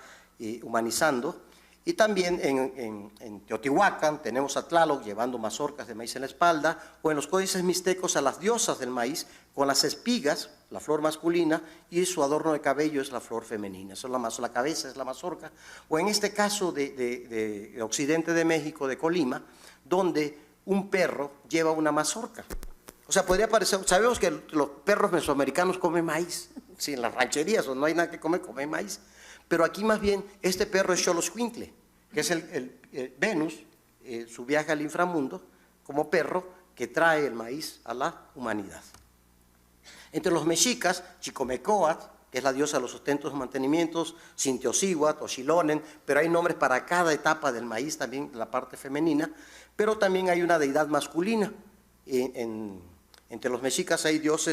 humanizando. Y también en Teotihuacán tenemos a Tlaloc llevando mazorcas de maíz en la espalda, o en los códices mixtecos a las diosas del maíz con las espigas, la flor masculina, y su adorno de cabello es la flor femenina. Eso es la cabeza es la mazorca. O en este caso de occidente de México, de Colima, donde un perro lleva una mazorca. O sea, podría parecer, sabemos que los perros mesoamericanos comen maíz, sí, en las rancherías donde no hay nada que comer, comen maíz, pero aquí más bien este perro es Xoloitzcuintle, que es Venus, su viaje al inframundo, como perro que trae el maíz a la humanidad. Entre los mexicas, Chicomecoatl, que es la diosa de los sustentos y mantenimientos, Cinteocíhuatl o Xilonen, pero hay nombres para cada etapa del maíz, también la parte femenina, pero también hay una deidad masculina. Entre los mexicas hay dios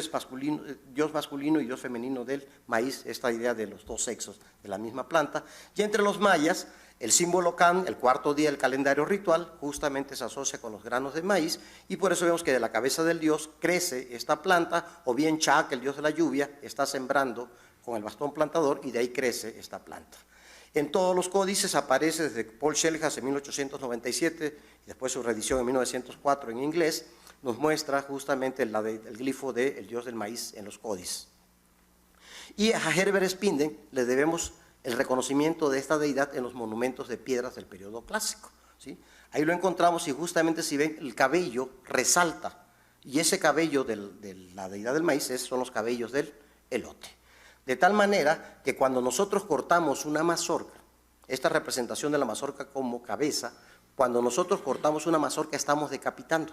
masculino y dios femenino del maíz, esta idea de los dos sexos de la misma planta. Y entre los mayas, el símbolo Can, el 4.º día del calendario ritual, justamente se asocia con los granos de maíz, y por eso vemos que de la cabeza del dios crece esta planta, o bien Chac, el dios de la lluvia, está sembrando con el bastón plantador, y de ahí crece esta planta. En todos los códices aparece desde Paul Schellhas en 1897 y después su reedición en 1904 en inglés, nos muestra justamente el glifo del dios del maíz en los códices. Y a Herbert Spinden le debemos el reconocimiento de esta deidad en los monumentos de piedras del periodo clásico, ¿sí? Ahí lo encontramos y justamente si ven el cabello resalta, y ese cabello de la deidad del maíz son los cabellos del elote. De tal manera que cuando nosotros cortamos una mazorca, esta representación de la mazorca como cabeza, cuando nosotros cortamos una mazorca estamos decapitando.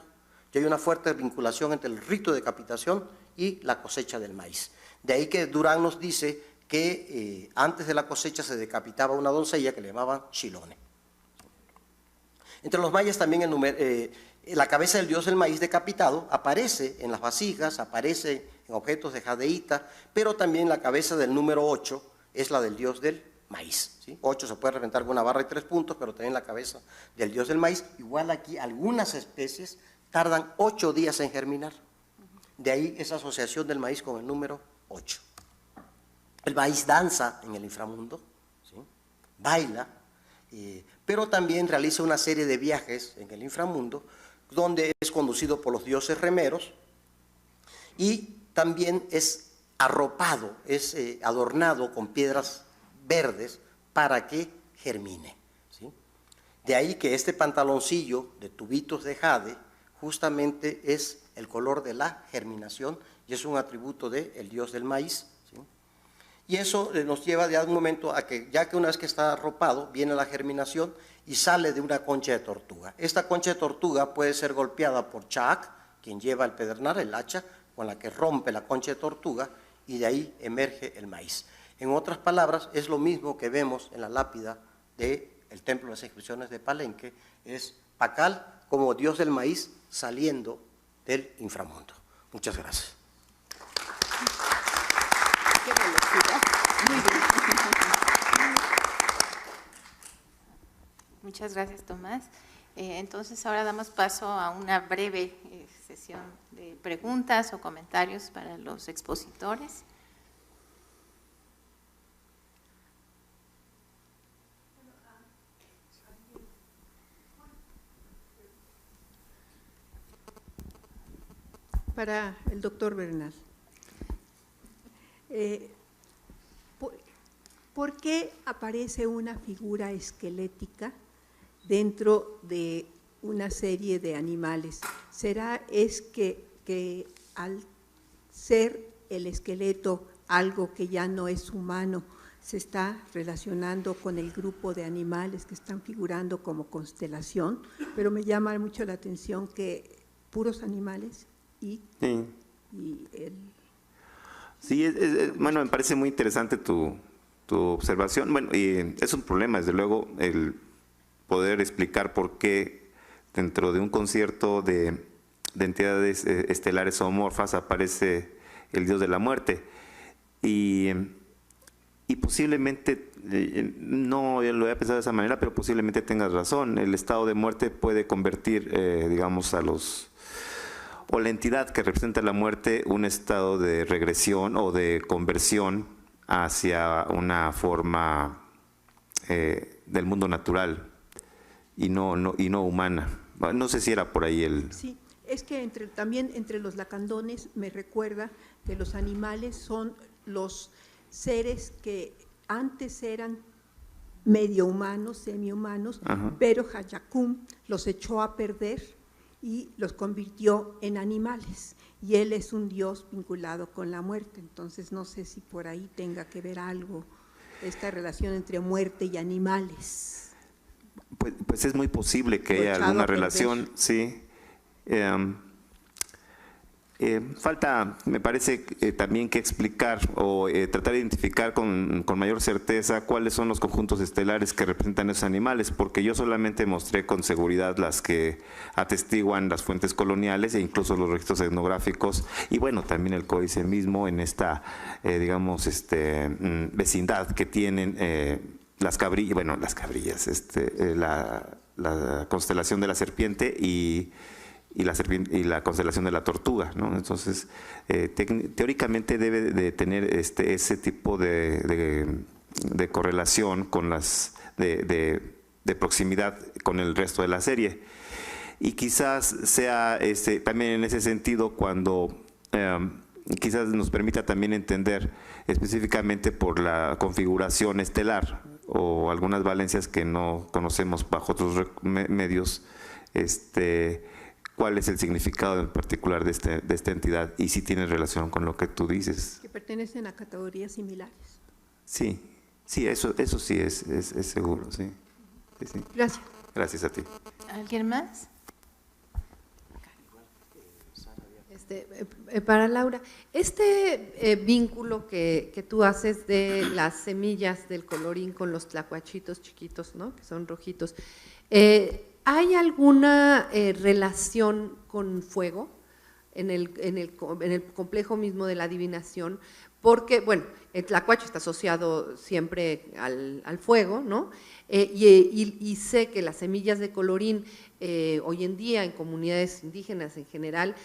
Y hay una fuerte vinculación entre el rito de decapitación y la cosecha del maíz. De ahí que Durán nos dice que antes de la cosecha se decapitaba una doncella que le llamaban Shilone. Entre los mayas también la cabeza del dios del maíz decapitado aparece en las vasijas, aparece en objetos de jadeíta, pero también la cabeza del número 8 es la del dios del maíz, ¿sí? 8 se puede representar con una barra y 3 puntos, pero también la cabeza del dios del maíz. Igual aquí algunas especies tardan 8 días en germinar. De ahí esa asociación del maíz con el número 8. El maíz danza en el inframundo, ¿sí? Baila, pero también realiza una serie de viajes en el inframundo, donde es conducido por los dioses remeros y también es arropado, es adornado con piedras verdes para que germine, ¿sí? De ahí que este pantaloncillo de tubitos de jade justamente es el color de la germinación y es un atributo del dios del maíz, ¿sí? Y eso nos lleva de algún momento a que, ya que una vez que está arropado, viene la germinación y sale de una concha de tortuga. Esta concha de tortuga puede ser golpeada por Chaak, quien lleva el pedernal, el hacha, con la que rompe la concha de tortuga y de ahí emerge el maíz. En otras palabras, es lo mismo que vemos en la lápida del Templo de las Inscripciones de Palenque, es Pacal como dios del maíz saliendo del inframundo. Muchas gracias. Qué velocidad. Muy bien. Muchas gracias, Tomás. Entonces, ahora damos paso a una breve sesión de preguntas o comentarios para los expositores. Para el doctor Bernal. ¿Por qué aparece una figura esquelética dentro de una serie de animales? ¿Será que al ser el esqueleto algo que ya no es humano, se está relacionando con el grupo de animales que están figurando como constelación? Pero me llama mucho la atención que puros animales y Sí, bueno, me parece muy interesante tu observación. Bueno, y es un problema, desde luego, el poder explicar por qué dentro de un concierto de entidades estelares zoomorfas aparece el dios de la muerte. Y posiblemente, no lo había pensado de esa manera, pero posiblemente tengas razón. El estado de muerte puede convertir, digamos, o la entidad que representa la muerte, un estado de regresión o de conversión hacia una forma del mundo natural y no humana. No sé si era por ahí el... Sí, es que también entre los lacandones me recuerda que los animales son los seres que antes eran medio humanos, semi-humanos, pero Hayakun los echó a perder y los convirtió en animales. Y él es un dios vinculado con la muerte. Entonces no sé si por ahí tenga que ver algo esta relación entre muerte y animales. Pues es muy posible que haya alguna relación, sí. Falta, me parece, también que explicar o tratar de identificar con mayor certeza cuáles son los conjuntos estelares que representan esos animales, porque yo solamente mostré con seguridad las que atestiguan las fuentes coloniales e incluso los registros etnográficos y bueno, también el códice mismo en esta, digamos, vecindad que tienen las cabrillas, la constelación de la serpiente y la constelación de la tortuga, ¿no? Entonces, teóricamente debe de tener ese tipo de correlación con de proximidad con el resto de la serie. Y quizás sea también en ese sentido cuando quizás nos permita también entender específicamente por la configuración estelar o algunas valencias que no conocemos bajo otros medios, cuál es el significado en particular de esta entidad y si tiene relación con lo que tú dices. Que pertenecen a categorías similares. Sí, eso sí es seguro, sí. Sí. Gracias. Gracias a ti. ¿Alguien más? Para Laura, vínculo que tú haces de las semillas del colorín con los tlacuachitos chiquitos, ¿no?, que son rojitos, ¿hay alguna relación con fuego en el complejo mismo de la adivinación? Porque, bueno, el tlacuache está asociado siempre al fuego, ¿no? Y sé que las semillas de colorín hoy en día en comunidades indígenas en general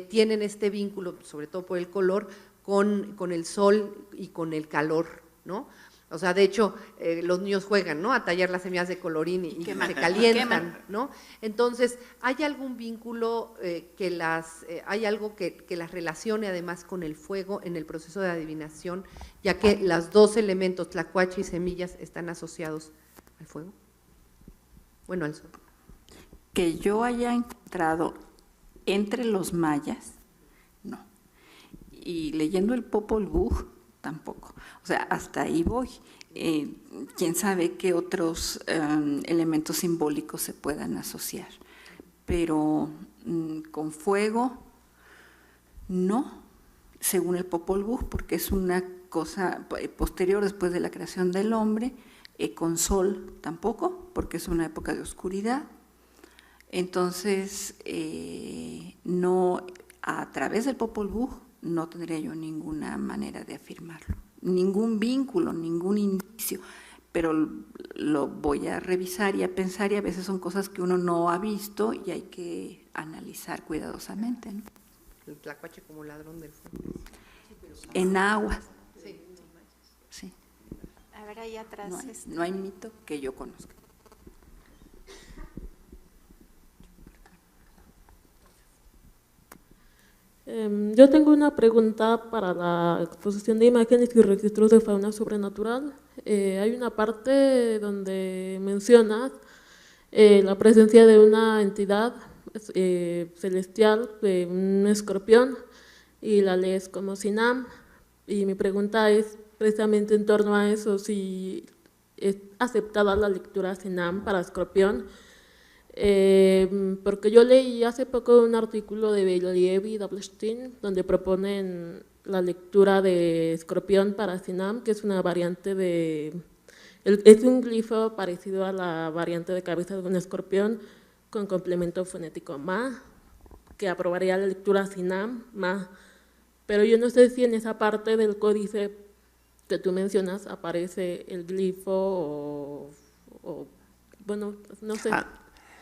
tienen este vínculo, sobre todo por el color, con el sol y con el calor, ¿no? O sea, de hecho, los niños juegan, ¿no?, a tallar las semillas de colorín y se calientan, ¿no? Entonces, ¿hay algún vínculo hay algo que las relacione además con el fuego en el proceso de adivinación, ya que los dos elementos, tlacuache y semillas, están asociados al fuego? Bueno, al sol. Que yo haya encontrado entre los mayas, no. Y leyendo el Popol Vuh, tampoco. O sea, hasta ahí voy. Quién sabe qué otros elementos simbólicos se puedan asociar. Pero con fuego, no, según el Popol Vuh, porque es una cosa posterior después de la creación del hombre. Con sol tampoco, porque es una época de oscuridad. Entonces, no, a través del Popol Vuh no tendría yo ninguna manera de afirmarlo, ningún vínculo, ningún indicio, pero lo voy a revisar y a pensar, y a veces son cosas que uno no ha visto y hay que analizar cuidadosamente, ¿no? El tlacuache como ladrón del fuego. En aguas. Sí. Sí. A ver, ahí atrás. No hay mito que yo conozca. Yo tengo una pregunta para la exposición de imágenes y registros de fauna sobrenatural. Hay una parte donde mencionas la presencia de una entidad celestial, de un escorpión, y la lees como Sinam. Y mi pregunta es precisamente en torno a eso, si es aceptada la lectura Sinam para escorpión. Porque yo leí hace poco un artículo de Believ y Doblestein donde proponen la lectura de escorpión para Sinam, que es una variante es un glifo parecido a la variante de cabeza de un escorpión con complemento fonético ma, que aprobaría la lectura Sinam, ma. Pero yo no sé si en esa parte del códice que tú mencionas aparece el glifo o bueno, no sé.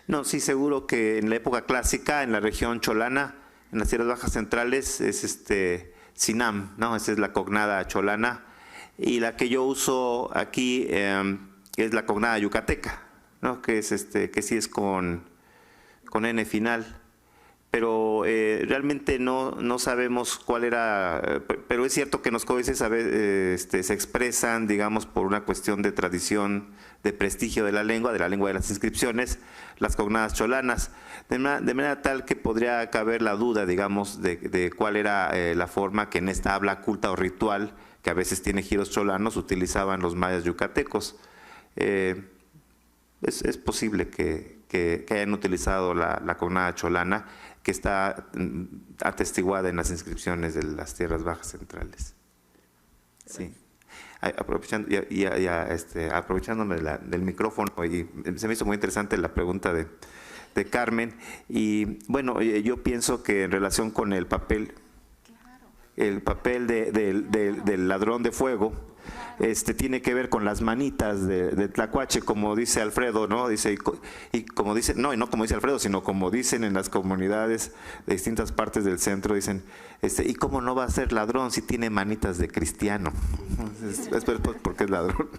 No, sí, seguro que en la época clásica, en la región cholana, en las tierras bajas centrales, es Sinam, ¿no? Esa es la cognada cholana. Y la que yo uso aquí es la cognada yucateca, ¿no? Que es que sí es con N final. Pero realmente no sabemos cuál era, pero es cierto que en los códices se expresan, digamos, por una cuestión de tradición, de prestigio de la lengua de las inscripciones, las cognadas cholanas, de manera tal que podría caber la duda, digamos, de cuál era la forma que en esta habla culta o ritual, que a veces tiene giros cholanos, utilizaban los mayas yucatecos. Es posible que hayan utilizado la cognada cholana, que está atestiguada en las inscripciones de las tierras bajas centrales. Sí. Aprovechándome del micrófono, y se me hizo muy interesante la pregunta de Carmen, y bueno, yo pienso que en relación con el papel del ladrón de fuego, tiene que ver con las manitas de Tlacuache, como dice Alfredo, ¿no? Dice, y como dice, no como dice Alfredo, sino como dicen en las comunidades de distintas partes del centro, dicen, ¿y cómo no va a ser ladrón si tiene manitas de cristiano? Es porque es ladrón.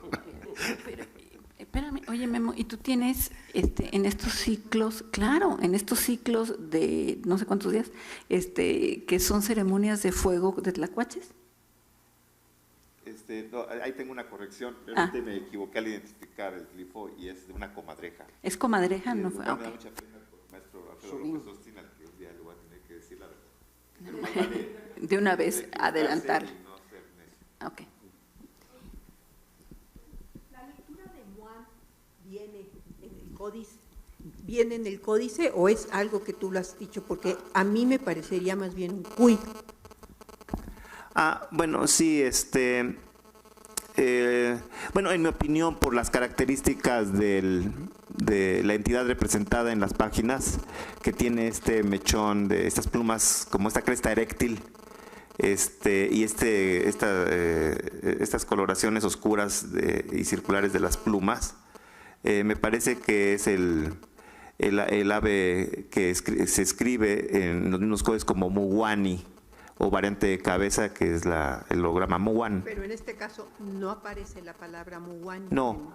Espérame, oye Memo, ¿y tú tienes en estos ciclos, claro, en estos ciclos de no sé cuántos días, que son ceremonias de fuego de tlacuaches? No, ahí tengo una corrección, realmente me equivoqué al identificar el glifo y es de una comadreja. ¿Es comadreja? No fue. Me da mucha pena por el maestro Alfredo López Austin, al que un día le voy a tener que decir la verdad. Pero vale, de una vez adelantar. No ser necio. Ok. ¿La lectura de Moine viene en el códice o es algo que tú lo has dicho? Porque a mí me parecería más bien un cuy. Bueno, sí, bueno, en mi opinión, por las características de la entidad representada en las páginas, que tiene este mechón de estas plumas, como esta cresta eréctil, y estas coloraciones oscuras y circulares de las plumas, me parece que es el ave que se escribe en los mismos códigos como Muwani, o variante de cabeza, que es el holograma Muwan. Pero en este caso no aparece la palabra Muwan. No,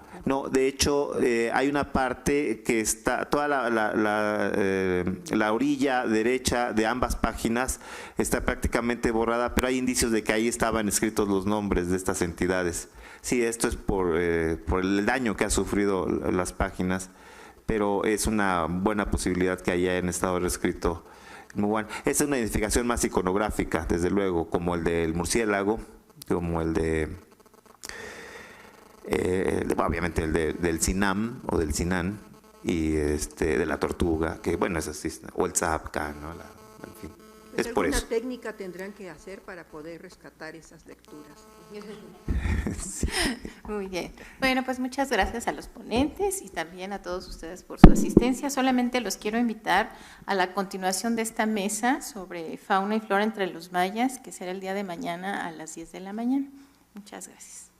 de hecho hay una parte que está, toda la orilla derecha de ambas páginas está prácticamente borrada, pero hay indicios de que ahí estaban escritos los nombres de estas entidades. Sí, esto es por el daño que ha sufrido las páginas, pero es una buena posibilidad que hayan estado reescrito. Esa es una identificación más iconográfica, desde luego, como el del murciélago, como el obviamente el del Sinam o del Sinan, y de la tortuga, que bueno, es así, o el Tzapka, ¿no? En fin, es por eso. ¿Alguna técnica tendrán que hacer para poder rescatar esas lecturas? Sí. Muy bien. Bueno, pues muchas gracias a los ponentes y también a todos ustedes por su asistencia. Solamente los quiero invitar a la continuación de esta mesa sobre fauna y flora entre los mayas, que será el día de mañana a las 10 de la mañana. Muchas gracias.